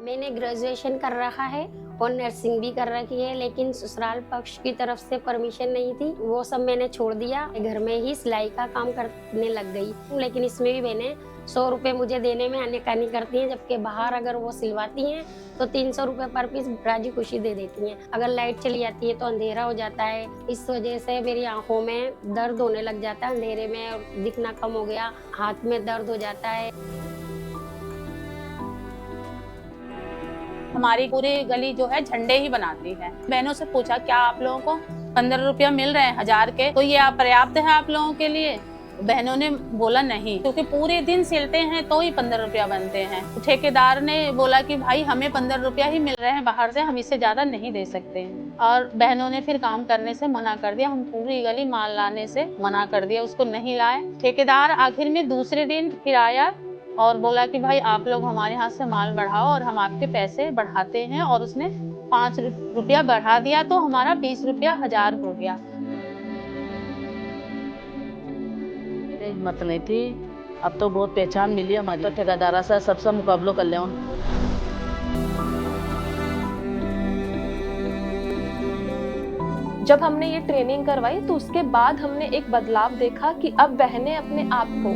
मैंने ग्रेजुएशन कर रखा है और नर्सिंग भी कर रखी है, लेकिन ससुराल पक्ष की तरफ से परमिशन नहीं थी। वो सब मैंने छोड़ दिया, घर में ही सिलाई का काम करने लग गई। लेकिन इसमें भी मैंने 100 रुपये मुझे देने में आनाकानी करती हैं, जबकि बाहर अगर वो सिलवाती हैं तो 300 रुपये पर पीस राजी खुशी दे देती हैं। अगर लाइट चली जाती है तो अंधेरा हो जाता है, इस वजह से मेरी आंखों में दर्द होने लग जाता है, अंधेरे में दिखना कम हो गया, हाथ में दर्द हो जाता है। हमारी पूरी गली जो है झंडे ही बनाती है। बहनों से पूछा क्या आप लोगों को 15 रुपया मिल रहे हैं 1000 के, तो ये पर्याप्त है आप लोगों के लिए? बहनों ने बोला नहीं, क्योंकि पूरे दिन सिलते हैं तो ही 15 रुपया बनते हैं। ठेकेदार ने बोला कि भाई हमें 15 रुपया ही मिल रहे हैं बाहर से, हम इससे ज्यादा नहीं दे सकते हैं। और बहनों ने फिर काम करने से मना कर दिया। हम पूरी गली माल लाने से मना कर दिया, उसको नहीं लाए। ठेकेदार आखिर में दूसरे दिन फिर आया और बोला कि भाई आप लोग हमारे यहाँ से माल बढ़ाओ और हम आपके पैसे बढ़ाते हैं, और उसने 5 रुपया बढ़ा दिया, तो हमारा 20 रुपया 1000 हो गया। हिम्मत नहीं थी, अब तो बहुत पहचान मिली हमारी, तो ठेकेदारा से सबसे मुकाबलो कर ले। जब हमने ये ट्रेनिंग करवाई तो उसके बाद हमने एक बदलाव देखा कि अब बहनें अपने आप को,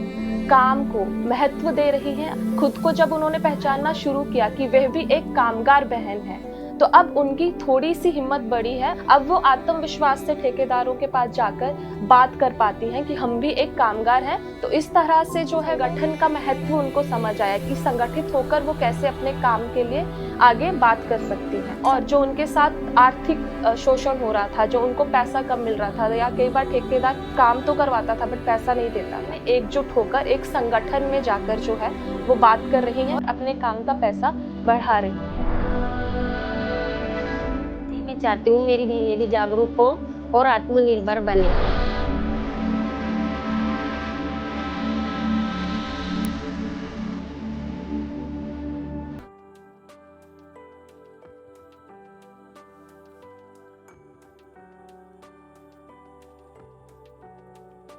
काम को महत्व दे रही हैं। खुद को जब उन्होंने पहचानना शुरू किया कि वह भी एक कामगार बहन है, तो अब उनकी थोड़ी सी हिम्मत बढ़ी है। अब वो आत्मविश्वास से ठेकेदारों के पास जाकर बात कर पाती हैं कि हम भी एक कामगार हैं। तो इस तरह से जो है गठन का महत्व उनको समझ आया कि संगठित होकर वो कैसे अपने काम के लिए आगे बात कर सकती हैं। और जो उनके साथ आर्थिक शोषण हो रहा था, जो उनको पैसा कम मिल रहा था, या कई बार ठेकेदार काम तो करवाता था बट पैसा नहीं देता था, एकजुट होकर एक संगठन में जाकर जो है वो बात कर रही हैं और अपने काम का पैसा बढ़ा रही हैं। मैं चाहती हूँ मेरी दीदी जागरूक हो और आत्मनिर्भर बने।